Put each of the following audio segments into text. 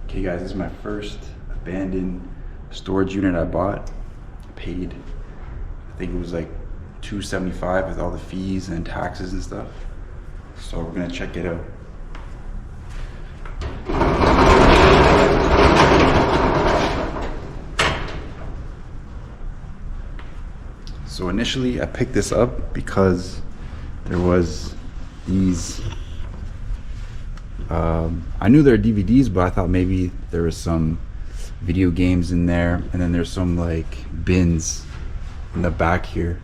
Okay guys, this is my first abandoned storage unit I bought. I paid, I think it was like $275 with all the fees and taxes and stuff. So we're gonna check it out. So initially I picked this up because there was these, I knew there were DVDs, but I thought maybe there was some video games in there, and then there's some like bins in the back here.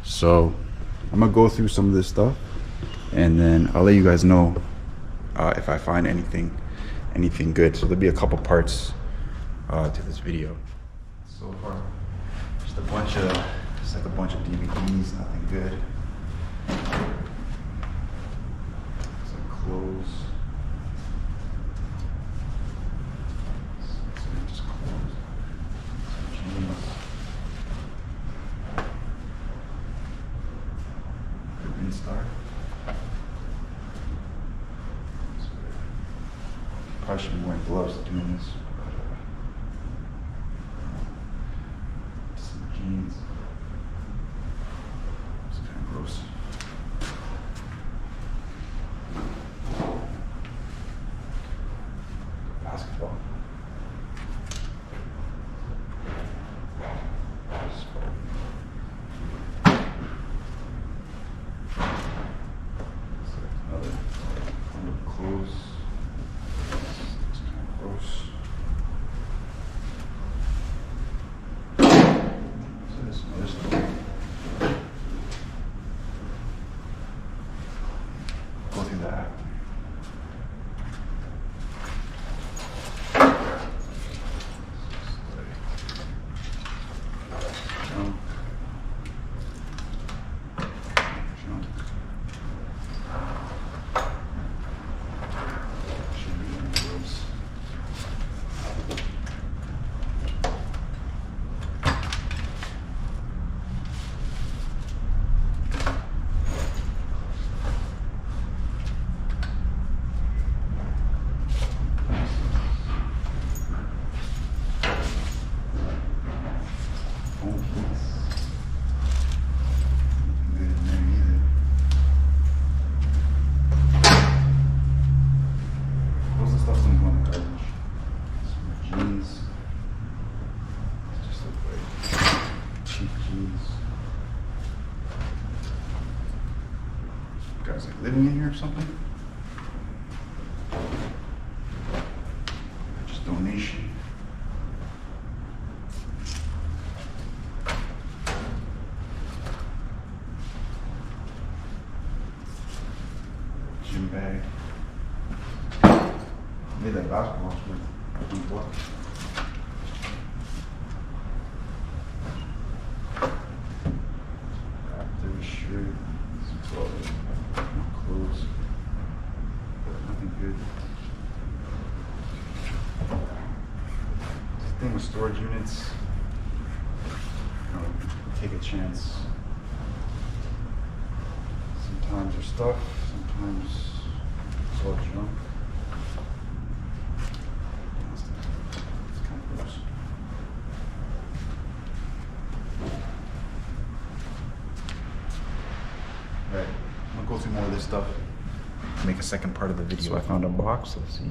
So I'm gonna go through some of this stuff and then I'll let you guys know if I find anything good. So there'll be a couple parts to this video. So far, just a bunch of DVDs, nothing good. Some clothes. Just clothes. Some jeans. Green Star. Probably should be wearing gloves doing this. Some jeans. It's kind of gross. Basketball. Another clothes. It's kind of gross. So this other stuff. Go through that. Junk. Should be in those. Phone case. Nothing good in there either. Most of the stuff's gonna go in the garbage. Some jeans. Just look like cheap jeans. Guys like living in here or something? Just donation. Gym bag. Made that basketball worth $20. Raptor shirt, some clothes, nothing good. The thing with storage units, you know, take a chance. Sometimes there's stuff, sometimes it's all junk. It's kind of gross. Right, I'm gonna go through more of this stuff, make a second part of the video. So I found a box, let's see.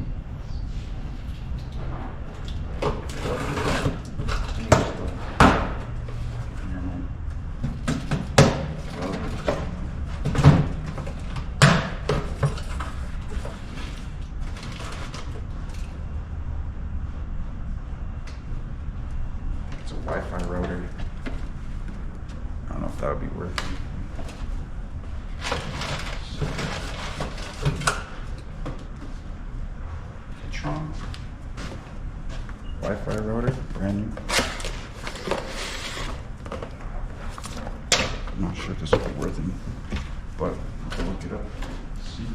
It's a Wi-Fi router. I don't know if that would be worth it. Wi-Fi router, brand new. I'm not sure if this will be worth it, but I'll look it up. See.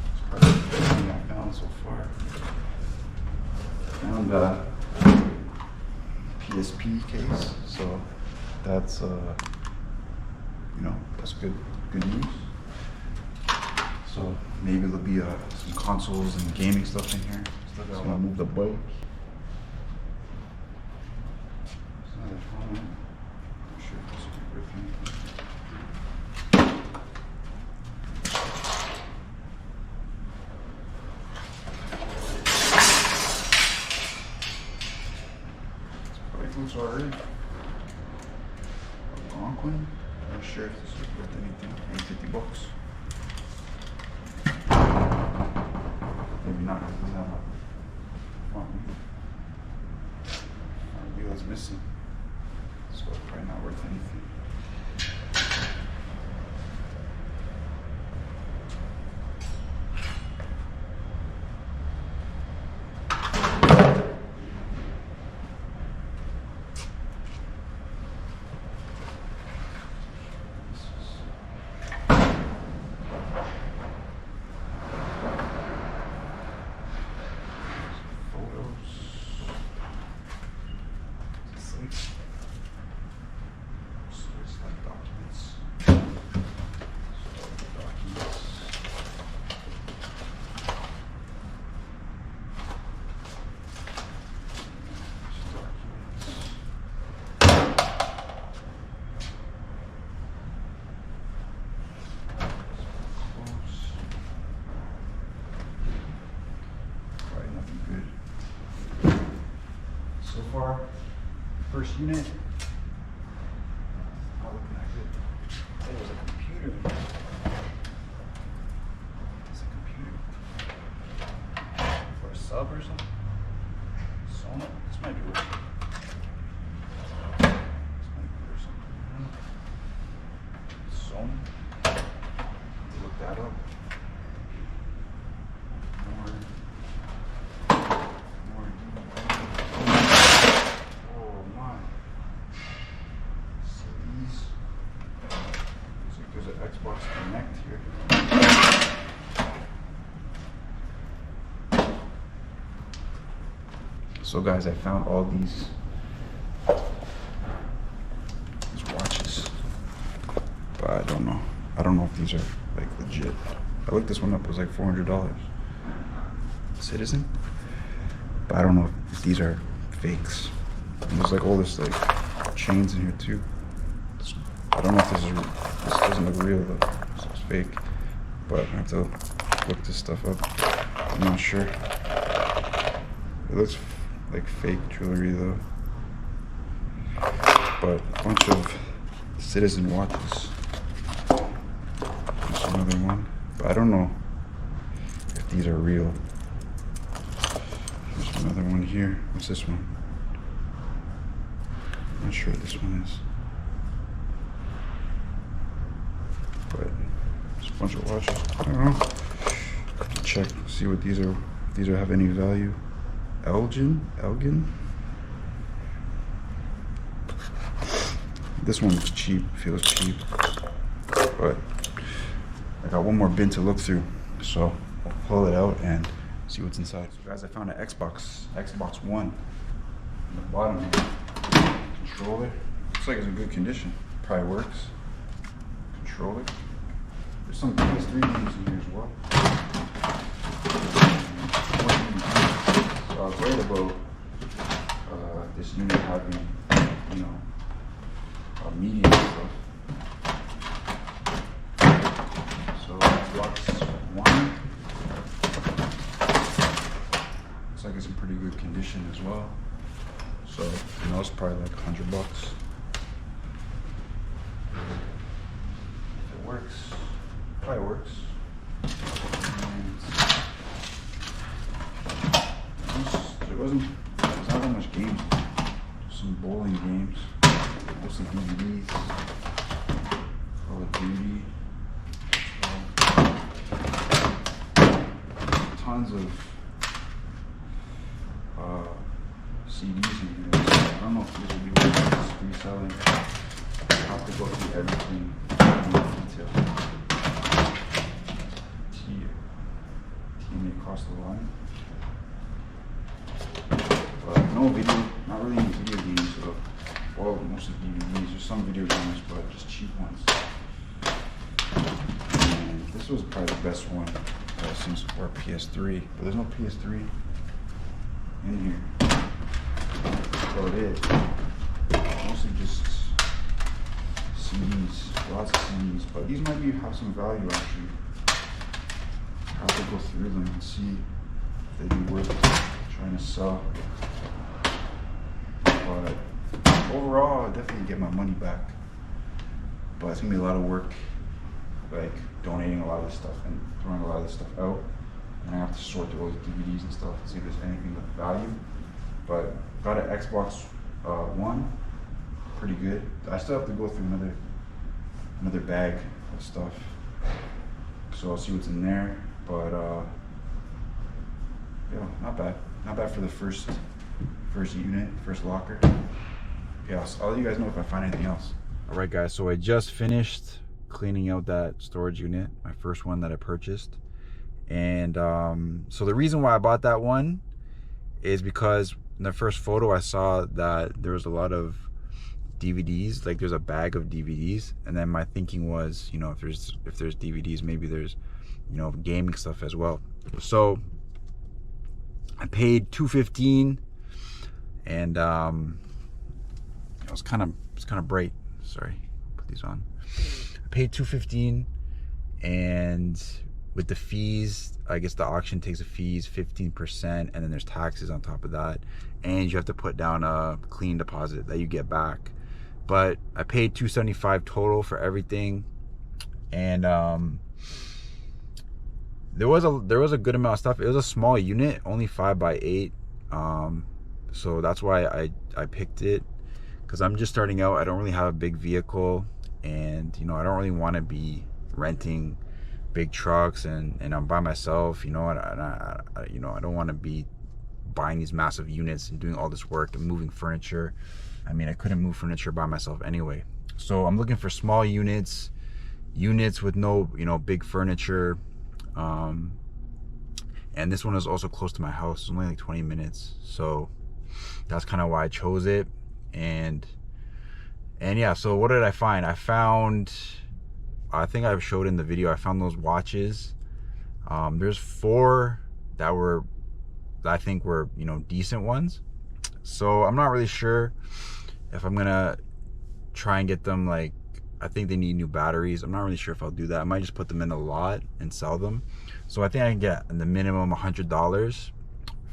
It's part of the thing I found. so far. Found a PSP case, so that's you know, that's good news. So maybe there'll be some consoles and gaming stuff in here. So I'm gonna move the bike. There's another phone. I'm sure this will be with me. It's already a Algonquin. I'm not sure if this is worth anything. Maybe 50 bucks. Maybe not, because it doesn't have a front wheel. Front wheel is missing, so it's probably not worth anything. So far, first unit, not looking that good. There was a computer. It's a computer. For a sub or something? Sony? This might be worth it. This might be worth something. Sony? Look that up. Xbox Connect here. So guys, I found all these watches, but I don't know. I don't know if these are like legit. I looked this one up, it was like $400. Citizen? But I don't know if these are fakes. And there's like all this like chains in here too. I don't know if this doesn't look real though, so it's fake. But I have to look this stuff up. I'm not sure. It looks like fake jewelry though. But a bunch of Citizen watches. There's another one. But I don't know if these are real. There's another one here. What's this one? I'm not sure what this one is. But there's a bunch of watches. I don't know. Have to check, see what these are. If these have any value. Elgin. This one looks cheap. Feels cheap. But I got one more bin to look through, so I'll pull it out and see what's inside. So guys, I found an Xbox One. On the bottom here. Controller. Looks like it's in good condition. Probably works. Controller. There's some PS3 games in here as well. So I was worried about this unit having, you know, media and stuff. So Xbox One. Looks like it's in pretty good condition as well. So, you know, it's probably like $100. Works. Probably works. There's not that much games. Just some bowling games. Mostly DVDs. Call of Duty. Tons of CDs in here. I don't know if these will be worth reselling. I'll have to go through everything in detail. Team across the line. But no video, not really any video games. So, well, mostly DVDs. There's some video games, but just cheap ones. And this was probably the best one that I've seen so far, PS3. But there's no PS3 in here. That's about it. Mostly just CDs, lots of CDs. But these might have some value actually. I'll have to go through them and see if they'd be worth trying to sell. But overall, I'll definitely get my money back. But it's gonna be a lot of work, like donating a lot of this stuff and throwing a lot of this stuff out. And I have to sort through all these DVDs and stuff to see if there's anything of value. But got an Xbox One, pretty good. I still have to go through another bag of stuff. So I'll see what's in there. But yeah, not bad. Not bad for the first unit, first locker. Yeah, I'll let you guys know if I find anything else. All right, guys. So I just finished cleaning out that storage unit, my first one that I purchased. And so the reason why I bought that one is because in the first photo I saw that there was a lot of DVDs, like there's a bag of DVDs, and then my thinking was, you know, if there's DVDs, maybe there's, you know, gaming stuff as well. So I paid $215, and it was kind of bright. Sorry, put these on. I paid $215, and with the fees, I guess the auction takes the fees 15%, and then there's taxes on top of that, and you have to put down a clean deposit that you get back. But I paid $275 total for everything, and there was a good amount of stuff. It was a small unit, only 5x8, so that's why I picked it, because I'm just starting out. I don't really have a big vehicle, and you know, I don't really want to be renting big trucks, and I'm by myself, you know, and I don't want to be buying these massive units and doing all this work and moving furniture. I mean, I couldn't move furniture by myself anyway. So I'm looking for small units with no, you know, big furniture. And this one is also close to my house. It's only like 20 minutes. So that's kind of why I chose it. And yeah, so what did I find? I think I showed in the video, I found those watches. There's 4 that I think were, you know, decent ones. So I'm not really sure if I'm gonna try and get them. Like, I think they need new batteries. I'm not really sure if I'll do that. I might just put them in a lot and sell them. So I think I can get the minimum $100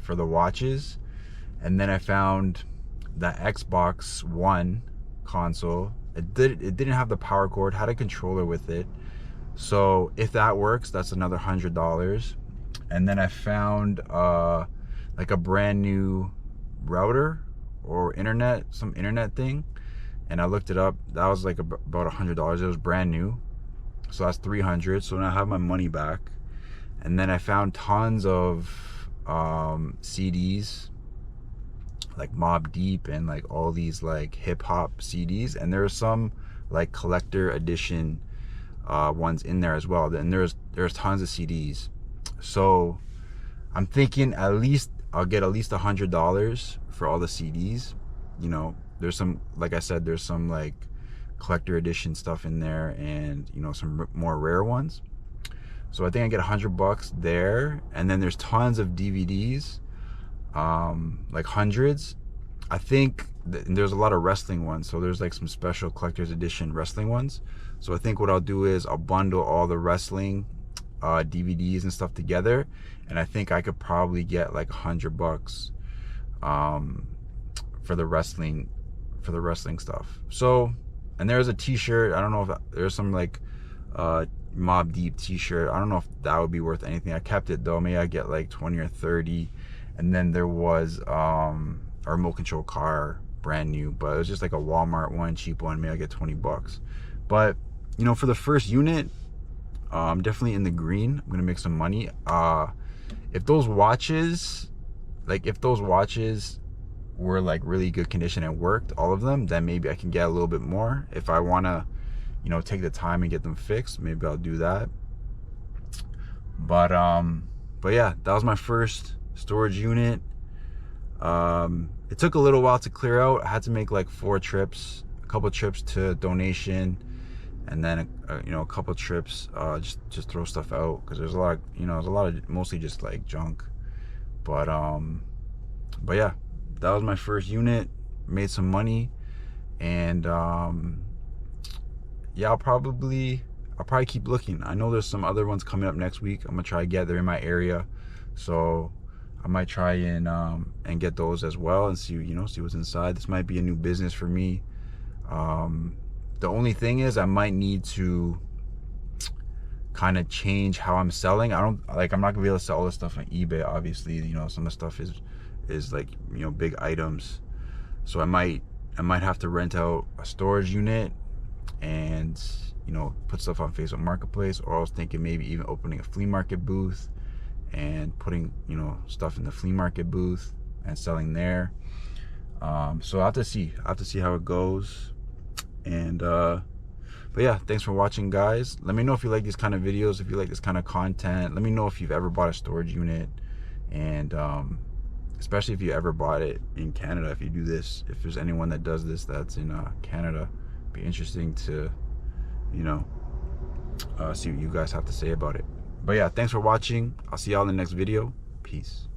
for the watches. And then I found the Xbox One console. It didn't have the power cord, had a controller with it. So if that works, that's another $100. And then I found like a brand new router or some internet thing, and I looked it up. That was like about $100. It was brand new, so that's $300. So now I have my money back. And then I found tons of CDs, like Mobb Deep and like all these like hip hop CDs, and there are some like collector edition ones in there as well. And there's tons of CDs. So I'm thinking at least I'll get at least $100 for all the CDs. You know, there's some, like I said, there's some like collector edition stuff in there, and you know, some more rare ones. So I think I get $100 there. And then there's tons of DVDs, like hundreds. I think there's a lot of wrestling ones, so there's like some special collector's edition wrestling ones. So I think what I'll do is I'll bundle all the wrestling DVDs and stuff together, and I think I could probably get like $100 for the wrestling stuff. So, and there's a t-shirt. I don't know if there's some like Mobb Deep t-shirt. I don't know if that would be worth anything. I kept it though. Maybe I get like 20 or 30. And then there was a remote control car, brand new, but it was just like a Walmart one, cheap one. Maybe I get $20. But you know, for the first unit, I'm definitely in the green. I'm gonna make some money. If those watches were like really good condition and worked, all of them, then maybe I can get a little bit more. If I wanna, you know, take the time and get them fixed, maybe I'll do that. But But yeah, that was my first storage unit. It took a little while to clear out. I had to make like 4 trips, a couple trips to donation, and then a couple trips just throw stuff out, because there's a lot there's a lot of mostly just like junk. But yeah, that was my first unit. Made some money, and yeah, I'll probably keep looking. I know there's some other ones coming up next week. I'm gonna try to get there in my area, so I might try and get those as well, and see what's inside. This might be a new business for me. The only thing is, I might need to kind of change how I'm selling. I'm not gonna be able to sell all this stuff on eBay. Obviously, some of the stuff is like big items, so I might have to rent out a storage unit and put stuff on Facebook Marketplace. Or I was thinking maybe even opening a flea market booth and putting stuff in the flea market booth and selling there. So I have to see how it goes. And but yeah, thanks for watching, guys. Let me know if you like these kind of videos, if you like this kind of content. Let me know if you've ever bought a storage unit, and especially if you ever bought it in Canada. If you do this, if there's anyone that does this that's in Canada, it'd be interesting to see what you guys have to say about it. But yeah, thanks for watching. I'll see y'all in the next video. Peace.